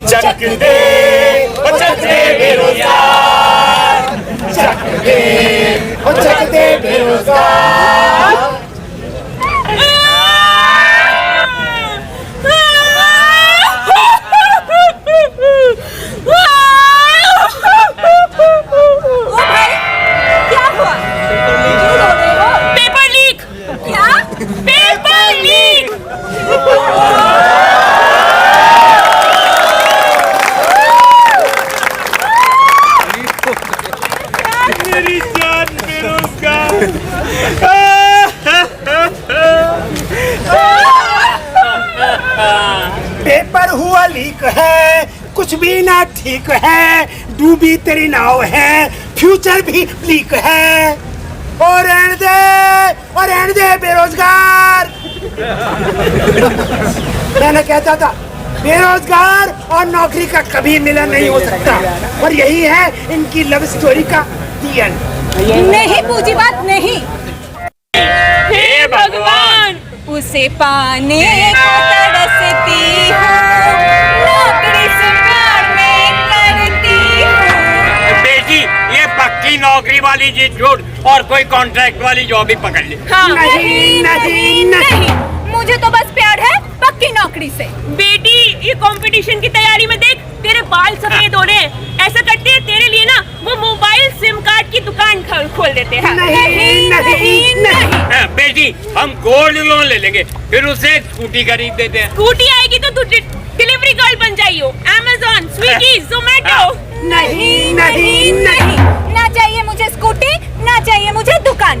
चक दे बेरोजगार, चक दे बेरोजगार। पेपर हुआ लीक है, कुछ भी ना ठीक है, डूबी तेरी नाव है, फ्यूचर भी लीक है। और रहने दे बेरोजगार। मैंने कहता था बेरोजगार और नौकरी का कभी मिलन नहीं हो सकता, और यही है इनकी लव स्टोरी का दी एंड। नहीं पूंजीवाद नहीं। हे भगवान, उसे पाने को तरसती हूँ, नौकरी से प्यार में करती हूँ। बेटी ये पक्की नौकरी वाली चीज छोड़ और कोई कॉन्ट्रैक्ट वाली जॉब ही पकड़ ले। हाँ। नहीं, मुझे तो बस प्यार है पक्की नौकरी से। बेटी ये कंपटीशन की तैयारी में देख, तेरे बाल सफेद हो रहे हैं। ऐसा करते हैं तेरे लिए ना वो मोबाइल सिम कार्ड की दुकान खोल देते हैं। नहीं। बेटी हम गोल्ड लोन ले लेंगे, फिर उसे स्कूटी खरीद देते हैं। स्कूटी आएगी तो तू डिलीवरी गर्ल बन जाइयो, अमेज़न, स्विगी, जोमेटो। नहीं। ना चाहिए मुझे स्कूटी, ना चाहिए मुझे दुकान,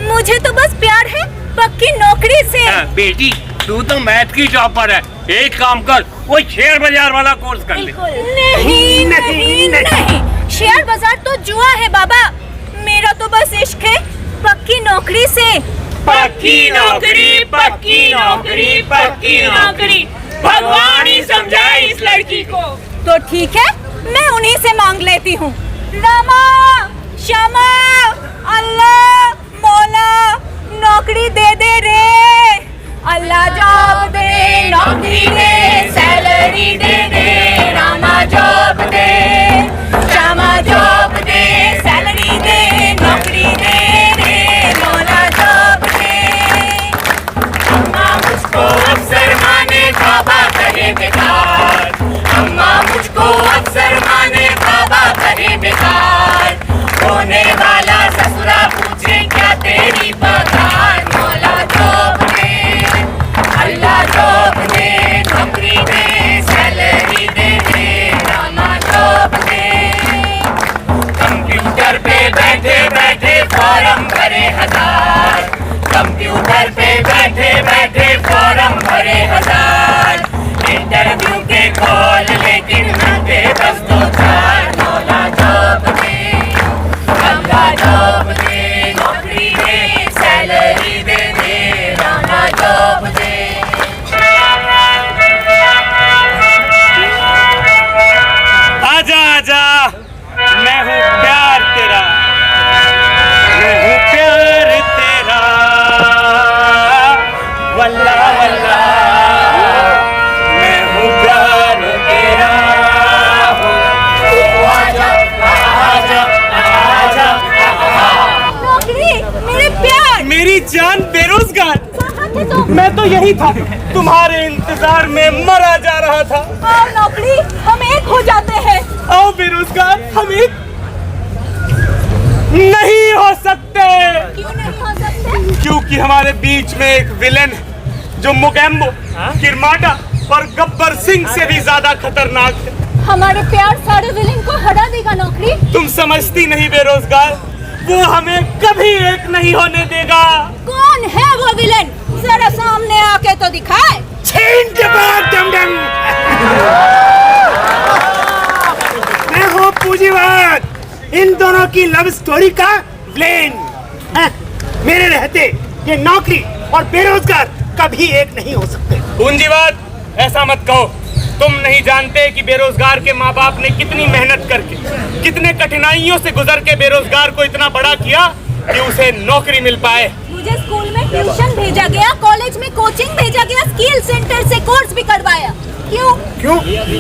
मुझे तो बस प्यार है पक्की नौकरी से। बेटी तू तो मैथ की टॉपर है, एक काम कर वो शेयर बाजार वाला कोर्स कर ले। नहीं। शेयर बाजार तो जुआ है बाबा, मेरा तो बस इश्क है पक्की नौकरी से। पक्की नौकरी, पक्की नौकरी, पक्की नौकरी, भगवान ही समझाए इस लड़की को। तो ठीक है, मैं उन्हीं से मांग लेती हूँ। रामा, श्यामा, अल्लाह, मौला, नौकरी दे दे रे। अल्लाह जॉब दे, नौकरी दे, सैलरी दे दे। रामा जॉब दे, श्यामा जॉब दे, सैलरी दे, नौकरी दे रे। मौला जॉब दे। अम्मा मुझको अफसर माने, बाबा करे बेकार। अम्मा मुझको अफसर माने, बाबा करे बेकार। होने वाला ससुरा पूछे क्या तेरी पगार। मौला जॉब दे, अल्लाह जॉब दे, नौकरी दे, सैलरी दे दे। रामा जॉब दे। कंप्यूटर पे बैठे बैठे फॉर्म भरे 1000। कंप्यूटर पे बैठे बैठे फॉर्म भरे 1000। इंटरव्यू के कॉल लेकिन मिलते बस 2-4। मौला जॉब दे, अल्लाह जॉब दे, नौकरी दे, सैलरी दे दे। रामा जॉब दे। आजा आजा, मैं हूँ प्यार तेरा, मैं हूँ प्यार तेरा। वल्ला वल्ला, मैं हूँ प्यार तेरा। आजा आजा आजा। नौकरी, मेरे प्यार, मेरी जान बेरोजगार, कहाँ थे तुम? मैं तो यही था, तुम्हारे इंतजार में मरा जा रहा था। आओ नौकरी, हम एक हो जाते हैं। आओ बेरोजगार, हम एक नहीं हो सकते। क्यों नहीं हो सकते? क्योंकि हमारे बीच में एक विलेन है जो मुगैम्बो, किरमाडा और गब्बर सिंह से भी ज्यादा खतरनाक है। हमारे प्यार सारे विलेन को हरा देगा नौकरी। तुम समझती नहीं बेरोजगार, वो हमें कभी एक नहीं होने देगा। कौन है वो विलेन? जरा सामने आके तो दिखाए। मैं हूँ पूंजीवाद, इन दोनों की लव स्टोरी का विलेन। मेरे रहते ये नौकरी और बेरोजगार कभी एक नहीं हो सकते। पूंजीवाद, ऐसा मत कहो। तुम नहीं जानते कि बेरोजगार के माँ बाप ने कितनी मेहनत करके, कितने कठिनाइयों से गुजर के बेरोजगार को इतना बड़ा किया कि उसे नौकरी मिल पाए। मुझे स्कूल में ट्यूशन भेजा गया, कॉलेज में कोचिंग भेजा गया, स्किल सेंटर से कोर्स भी करवाया, क्यों?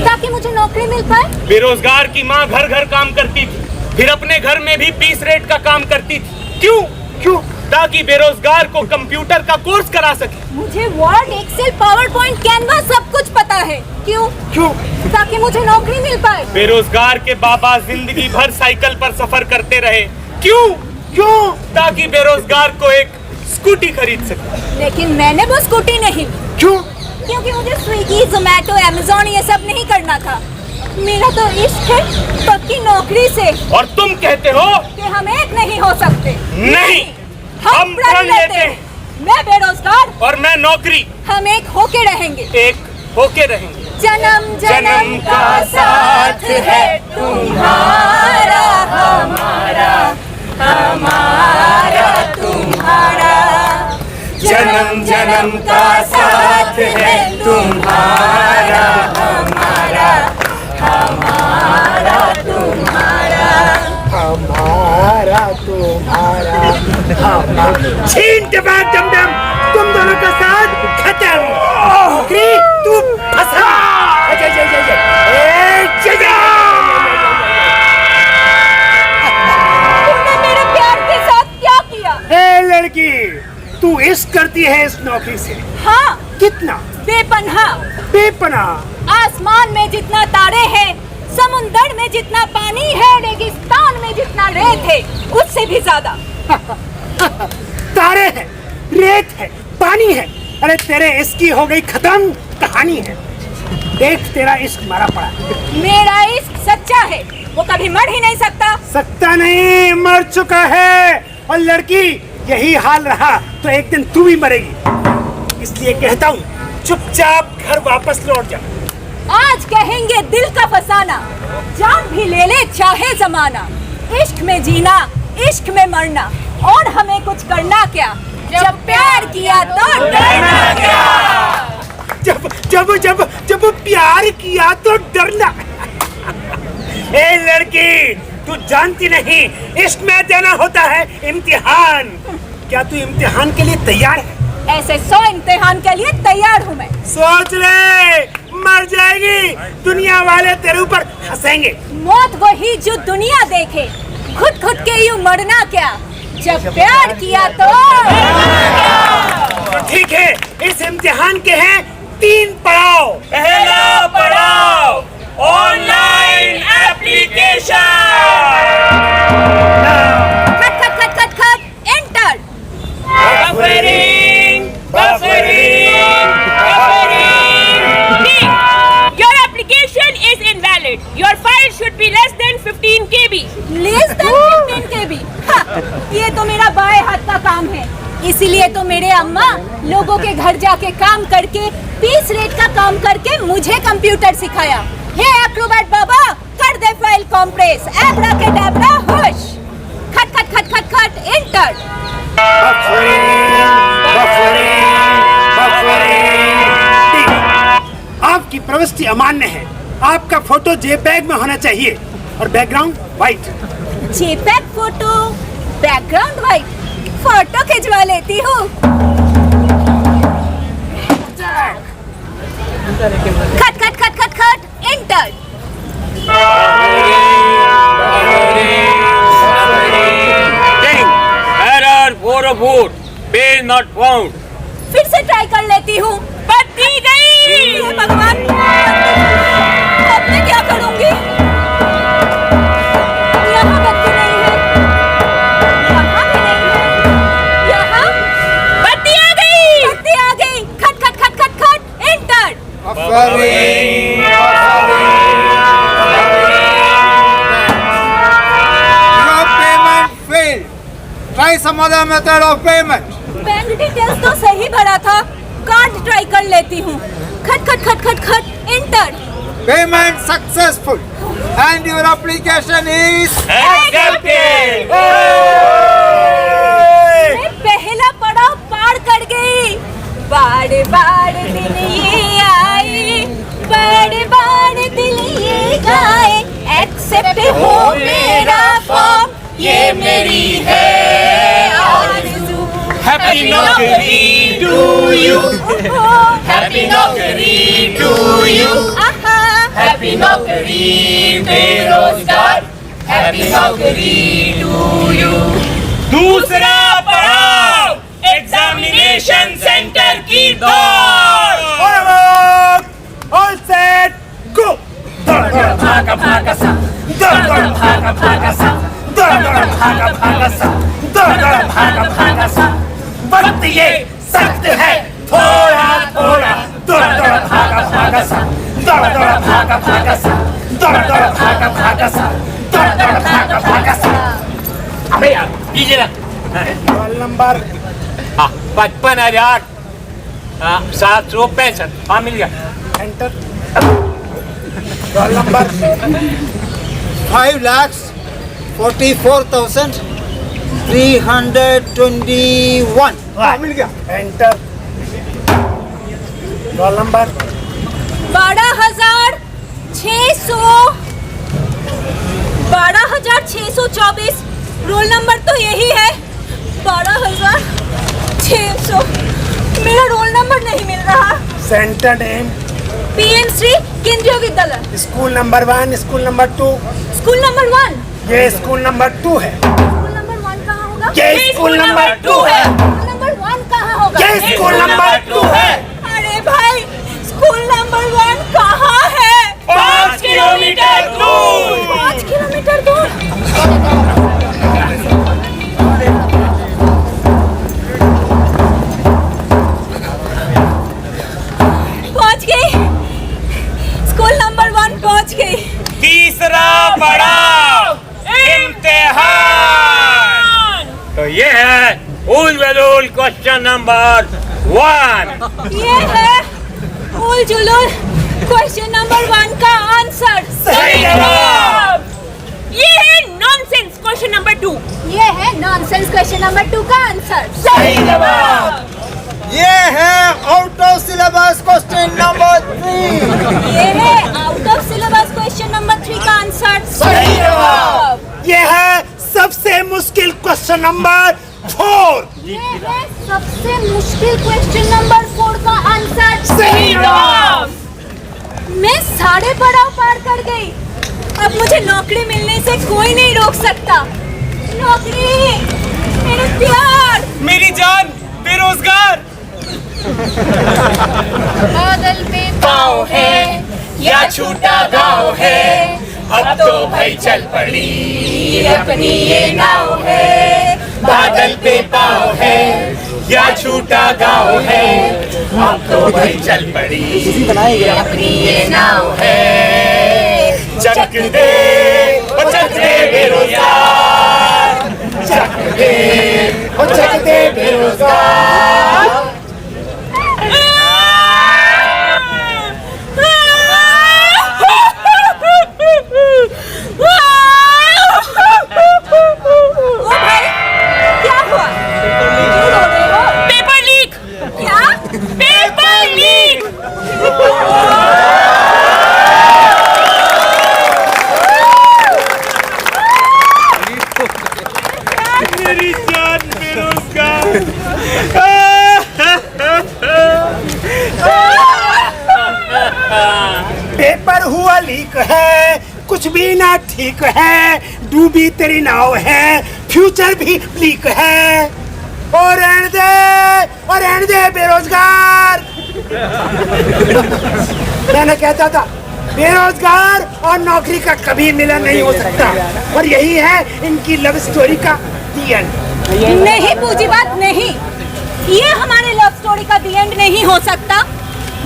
ताकि मुझे नौकरी मिल पाए। बेरोजगार की माँ घर घर काम करती थी, फिर अपने घर में भी पीस रेट का काम करती थी। क्यों? ताकि बेरोजगार को कंप्यूटर का कोर्स करा सके। मुझे Word, Excel, PowerPoint, Canva सब कुछ पता है। क्यों? ताकि मुझे नौकरी मिल पाए। बेरोजगार के बाबा जिंदगी भर साइकिल पर सफर करते रहे। क्यों? ताकि बेरोजगार को एक स्कूटी खरीद सके। लेकिन मैंने वो स्कूटी नहीं। क्योंकि मुझे स्विगी, जोमेटो, अमेज़न ये सब नहीं करना था। मेरा तो इश्क है पक्की नौकरी से। और तुम कहते हो कि हम एक नहीं हो सकते। नहीं, हम प्रण लेते हैं। मैं बेरोजगार और मैं नौकरी, हम एक होके रहेंगे। एक होके रहेंगे। जन्म जन्म का साथ है तुम्हारा हमारा, हमारा तुम्हारा। जन्म जन्म का साथ है तुम्हारा, हमारा, हमारा तुम्हारा। छीन के बाद दम तुम दोनों का साथ खत्म। नौकरी तू फंसा। तुमने मेरे प्यार के साथ क्या किया? ए लड़की, तू इश्क करती है इस नौकरी से। हाँ, कितना? बेपनाह। आसमान में जितना तारे हैं, समुंदर में जितना पानी है, रेगिस्तान में जितना रेत है, उससे भी ज्यादा। तारे हैं, रेत है, पानी है। अरे तेरे इश्क की हो गई खत्म कहानी है। देख तेरा इश्क मरा पड़ा। मेरा इश्क सच्चा है, वो कभी मर ही नहीं सकता। सकता नहीं, मर चुका है। और लड़की, यही हाल रहा तो एक दिन तू भी मरेगी। इसलिए कहता हूँ चुपचाप घर वापस लौट जा। आज कहेंगे दिल का फसाना, जान भी ले ले चाहे जमाना। इश्क में जीना, इश्क में मरना, और हमें कुछ करना क्या? जब प्यार किया तो डरना क्या? जब प्यार किया तो डरना। ए लड़की, तू जानती नहीं इश्क में देना होता है इम्तिहान। क्या तू इम्तिहान के लिए तैयार है? ऐसे 100 इम्तिहान के लिए तैयार हूँ मैं। सोच ले, मर जाएगी, दुनिया वाले तेरे ऊपर हंसेंगे। मौत वही जो दुनिया देखे, खुद के यूं मरना क्या? जब प्यार किया तो तो ठीक है, इस इम्तिहान के हैं 3 पड़ाव। पहला पड़ाव, ऑनलाइन एप्लीकेशन। खट enter. Your application is invalid. Your file should be less than 15 KB. Less than 15 KB। हाँ, ये तो मेरा बाएं हाथ का काम है। इसीलिए तो मेरे अम्मा लोगों के घर जाके काम करके, पीस रेट का काम करके मुझे कंप्यूटर सिखाया। हे एक्रोबैट बाबा, कर दे फाइल कॉम्प्रेस, एब्राकेडाब्रा होश। खट एंटर। आपकी प्रविष्टि अमान्य है। आपका फोटो जेपैग में होना चाहिए और background white. JPEG photo, background white. Photo खिंचवा लेती हूँ। खट enter. Error 4 of 4, page not found. फिर से ट्राई कर लेती हूँ। बत्ती गई। हे भगवान, अब मैं क्या करूँगी? यहाँ बत्ती नहीं है, यहाँ भी नहीं है, यहाँ बत्ती आ गई। बत्ती आ गई। खट enter. Your payment failed. Try some other method of payment. Bank details तो सही भरा था, कार्ड ट्राई कर लेती हूँ। खट enter. Payment successful. And your application is Accepted. मैं पहला पड़ाव पार कर गई। बार दिन ये आए, बार दिन ये गाए। एक्सेप्ट हो मेरा फॉर्म, ये मेरी है आरज़ू। Happy नौकरी to you. Happy नौकरी to you. आहा Happy नौकरी बेरोजगार. Happy नौकरी to you. दूसरा पड़ाव एग्जामिनेशन सेंटर की दौड़. All set, go! भागा भागा सा. भागा भागा सा. भागा भागा सा. भागा भागा सा. वक्त ये सख्त है थोड़ा थोड़ा. भागा भागा सा. भागा भागा सा. भागा भागा सा. भागा भागा सा. अबे यार लीजिए ना. Roll number 55,765. हाँ मिल गया. एंटर. Roll number 5,44,321. मिल गया. Enter. Roll number 12,624. Roll number तो यही है 12,600. मेरा रोल नंबर नहीं मिल रहा. Centre name. पीएम श्री केंद्रीय विद्यालय. School number 1, school number 2. School number 1. ये स्कूल नंबर 2 है. स्कूल नंबर 1 कहाँ होगा? ये स्कूल नंबर 2 है. स्कूल नंबर 1 कहाँ होगा? ये स्कूल नंबर 2 है. अरे भाई स्कूल नंबर 1 कहाँ है? 5 किलोमीटर दूर. 5 किलोमीटर दूर. पहुंच गई. स्कूल नंबर 1 पहुंच गई. तीसरा पड़ाव इम्तिहान. तो ये है उल बदुल क्वेश्चन नंबर 1. ये है उल जुलूल क्वेश्चन नंबर 1 का आंसर. सही जवाब. ये है नॉनसेंस क्वेश्चन नंबर 2. ये है नॉनसेंस क्वेश्चन नंबर 2 का आंसर. सही जवाब. ये है out of syllabus question number 3. ये है out of syllabus question number 3 का आंसर. सही जवाब. ये है सबसे मुश्किल क्वेश्चन नंबर 4. ये है सबसे मुश्किल क्वेश्चन नंबर 4 का आंसर. सही जवाब. मैं सारे पड़ाव पार कर गई. अब मुझे नौकरी मिलने से कोई नहीं रोक सकता. नौकरी, मेरे प्यार. मेरी जान बेरोजगार. बादल पे पाँव है या छूटा गाँव है. अब तो भाई चल पड़ी अपनी ये नाव है. बादल पे पाँव है या छूटा गाँव है. अब तो भाई चल पड़ी अपनी ये नाव है. चक दे बेरोजगार. चक दे बेरोजगार. ओ भाई क्या हुआ? क्यों रो रहे हो? Paper leak. क्या? Paper leak. मेरी जान बेरोजगार. पेपर हुआ लीक है, कुछ भी ना ठीक है. डूबी तेरी नाव है, फ्यूचर भी लीक है. और रहने दे बेरोजगार. मैंने कहता था बेरोजगार और नौकरी का कभी मिलन नहीं हो सकता. और यही है इनकी लव स्टोरी का दी एंड. नहीं पूंजीवाद नहीं. ये हमारे लव स्टोरी का दी एंड नहीं हो सकता.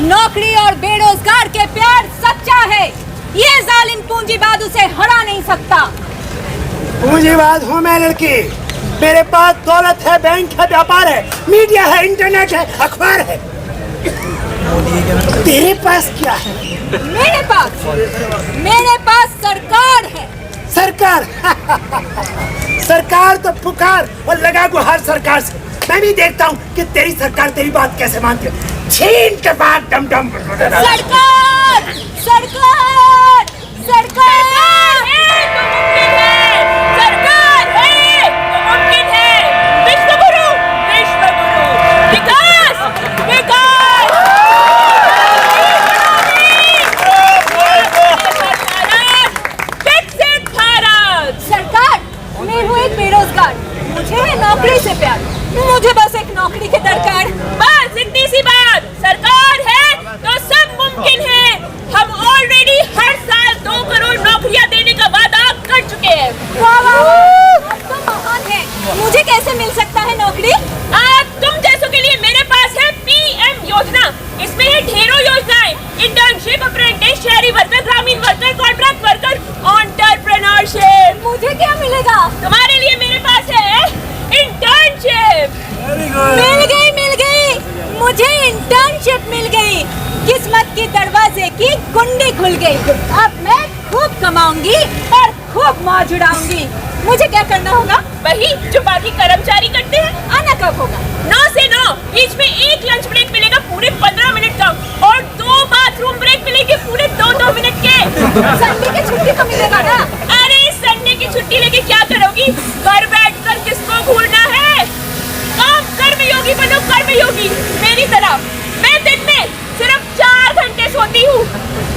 नौकरी और बेरोजगार के प्यार सच्चा है. ये जालिम पूंजीवाद उसे हरा नहीं सकता. पूंजीवाद हूँ मैं लड़की. मेरे पास दौलत है, बैंक है, व्यापार है, मीडिया है, इंटरनेट है, अखबार है. तेरे पास क्या है? मेरे पास सरकार है. सरकार. सरकार तो पुकार और लगा गुहार सरकार से. मैं भी देखता हूँ कि तेरी सरकार तेरी बात कैसे मानती है. छीन के बाद डम डम. सरकार सरकार सरकार सरकार है तो मुमकिन है. विश्व गुरु विकास विकास. नौकरी से प्यार, मुझे बस एक नौकरी की दरकार। बस इतनी सी बात। सरकार है तो सब मुमकिन है। हम ऑलरेडी हर साल 2 करोड़ नौकरियां देने का वादा कर चुके हैं। वाह वाह वाह, आप तो महान हैं। मुझे कैसे मिल सकता है नौकरी? तुम जैसों के लिए मेरे पास है PM योजना। इसमें है ढेरों योजनाएं, इंटर्नशिप, अप्रेंटिस, शहरी वर्कर, ग्रामीण वर्कर, कॉन्ट्रैक्ट वर्कर, एंटरप्रेन्योरशिप। मुझे क्या मिलेगा? तुम्हारे लिए मेरे पास है इंटर्नशिप। मिल गई, मुझे इंटर्नशिप मिल गई। किस्मत की दरवाजे की कुंडी खुल गई। अब मैं खूब कमाऊंगी और खूब मौज उड़ाऊंगी। मुझे क्या करना होगा? वही जो बाकी कर्मचारी करते हैं। आना कब होगा? 9 से 9, बीच में एक लंच ब्रेक मिलेगा पूरे 15 मिनट का, और 2 बाथरूम ब्रेक मिलेंगे पूरे 2-2 मिनट के। संडे की छुट्टी तो मिलेगा ना? अरे संडे की छुट्टी लेके क्या करोगी? घर बैठकर किसको घूरना है? कर्मयोगी बनो, कर्मयोगी मेरी तरह। मैं दिन में सिर्फ 4 घंटे सोती हूँ,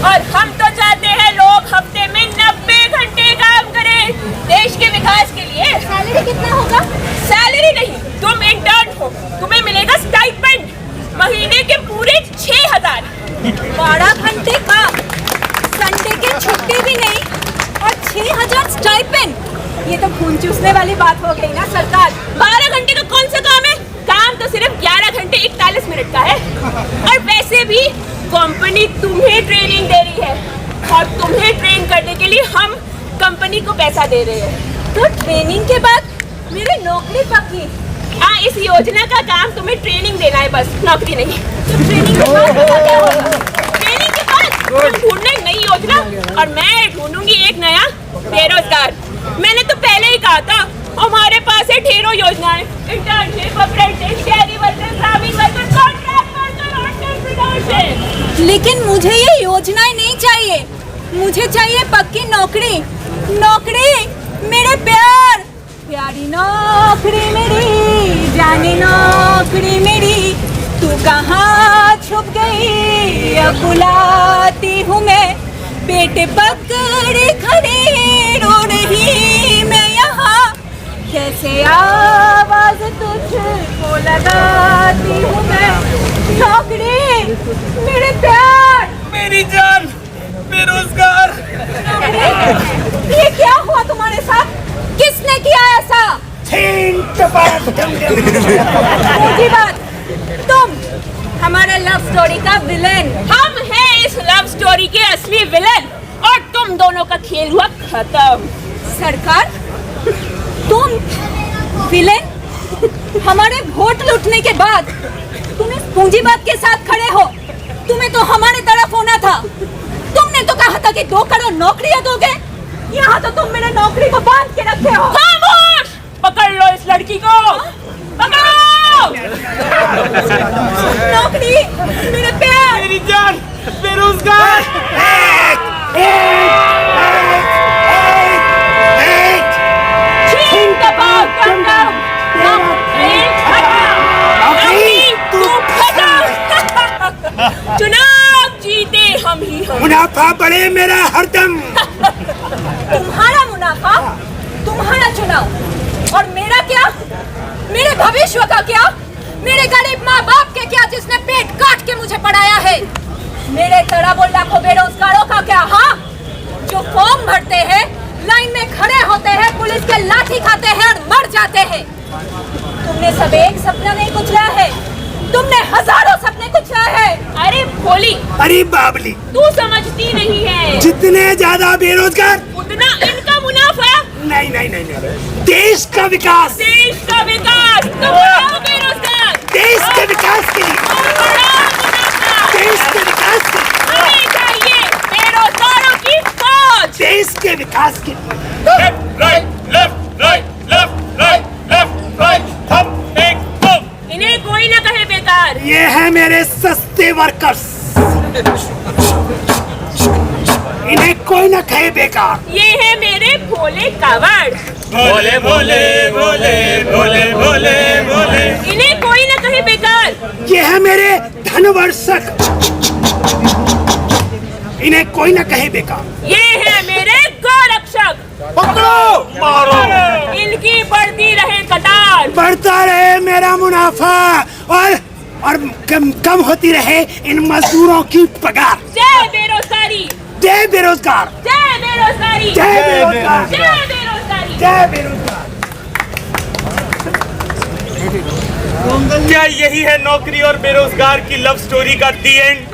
और हम तो चाहते हैं लोग हफ्ते में 90 घंटे काम करें देश के विकास के लिए। सैलरी कितना होगा? सैलरी नहीं, तुम इंटर्न हो, तुम्हें मिलेगा स्टाइपेंड, महीने के पूरे 6000। 12 घंटे काम, संडे की छुट्टी भी नहीं, और 6000 स्टाइपेंड। ये तो खून चूसने वाली बात हो गई ना सरकार। 12 घंटे का कौन सा काम है? काम तो सिर्फ 11 घंटे 41 मिनट का है। और वैसे भी कंपनी तुम्हें ट्रेनिंग दे रही है, और तुम्हें ट्रेन करने के लिए हम कंपनी को पैसा दे रहे हैं। तो ट्रेनिंग के बाद मेरी नौकरी पक्की। हाँ, इस योजना का काम तुम्हें ट्रेनिंग देना है, बस नौकरी नहीं। तो ट्रेनिंग के बाद क्या होगा? ट्रेनिंग के बाद तुम ढूंढना एक नई योजना, और मैं ढूंढूंगी एक नया बेरोजगार। मैंने तो पहले ही कहा था, हमारे पास है ढेरों योजनाएं, इंटर्नशिप, अप्रेंटिस, शहरी वर्कर, ग्रामीण वर्कर, कॉन्ट्रैक्ट वर्कर, एंटरप्रेन्योरशिप। लेकिन मुझे ये योजनाएं नहीं चाहिए। मुझे चाहिए पक्की नौकरी। नौकरी मेरे प्यार, प्यारी नौकरी मेरी, जाने नौकरी मेरी, तू कहाँ छुप गई? अब बुलाती हूँ मैं, पेट पकड़े खड़े रो रही मैं यहाँ, कैसे आवाज तुझको लगाती हूँ मैं। नौकरी मेरे प्यार, मेरी जान, बेरोजगार। नौकरी। ये क्या हुआ तुम्हारे साथ? किसने किया ऐसा? मुझे बात, तुम हमारे लव स्टोरी का विलेन। हम हैं इस लव स्टोरी के असली विलेन, और तुम दोनों का खेल हुआ खत्म। सरकार, तुम विलेन? हमारे वोट लूटने के बाद तुम इस पूंजीवाद के साथ खड़े हो। तुम्हें तो हमारे तरफ होना था। तुमने तो कहा था कि 2 करोड़ नौकरियां दोगे। यहाँ तो तुम मेरे नौकरी को बांध के रखे हो। खामोश! पकड़ लो इस लड़की को, पकड़ो! नौकरी मेरे प्यार, मेरी जान, बेरोजगार। छीन दबाओ, कम दाम, तू खत्म। चुनाव जीते हम ही हम। मुनाफा बढ़े मेरा हरदम। तुम्हारा मुनाफा, तुम्हारा चुनाव, और मेरा क्या? मेरे भविष्य का क्या? मेरे गरीब माँ बाप के क्या, जिसने पेट काट के मुझे पढ़ाया है? मेरे तरह वो लाखों बेरोजगारों का क्या? हाँ, जो फॉर्म भरते हैं, लाइन में खड़े होते हैं, पुलिस के लाठी खाते हैं और मर जाते हैं। तुमने सब एक सपना नहीं कुचला है, तुमने हजारों सपने कुचला है। अरे भोली, अरे बाबली, तू समझती नहीं है, जितने ज्यादा बेरोजगार उतना इनका मुनाफा। नहीं नहीं नहीं नहीं, देश का विकास, देश का विकास। तुम बढ़ाओ बेरोजगार, देश के विकास के लिए, और बढ़ाओ मुनाफा। देश के विकास के लिए, हमें चाहिए बेरोजगारों की फौज। देश के विकास के लिए। Left right, left right, left right, left right, हम एक दो। इन्हें कोई न कहे बेकार। ये है मेरे सस्ते वर्कर्स, इन्हें कोई न कहे बेकार। ये है मेरे भोले कावड़, भोले भोले भोले भोले भोले भोले। इन्हें कोई न कहे बेकार। ये है मेरे धनवर्षक, इन्हें कोई न कहे बेकार। ये है मेरे गोरक्षक, पकड़ो, मारो। इनकी बढ़ती रहे कतार। बढ़ता रहे मेरा मुनाफा और कम होती रहे इन मजदूरों की पगार। जय बेरोजगारी, जय बेरोजगार, जय बेरोजगारी, जय बेरोजगार, जय बेरोजगारी। जय बेरोजगार। क्या यही है नौकरी और बेरोजगार की लव स्टोरी का दी एंड?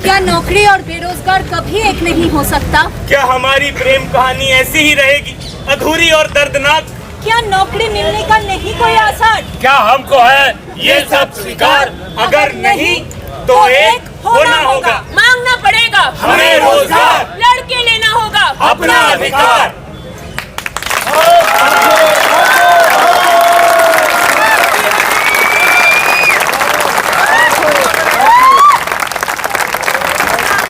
क्या नौकरी और बेरोजगार कभी एक नहीं हो सकता? क्या हमारी प्रेम कहानी ऐसी ही रहेगी, अधूरी और दर्दनाक? क्या नौकरी मिलने का नहीं कोई आसार? क्या हमको है ये सब स्वीकार? अगर नहीं तो एक होना होगा। मांगना पड़ेगा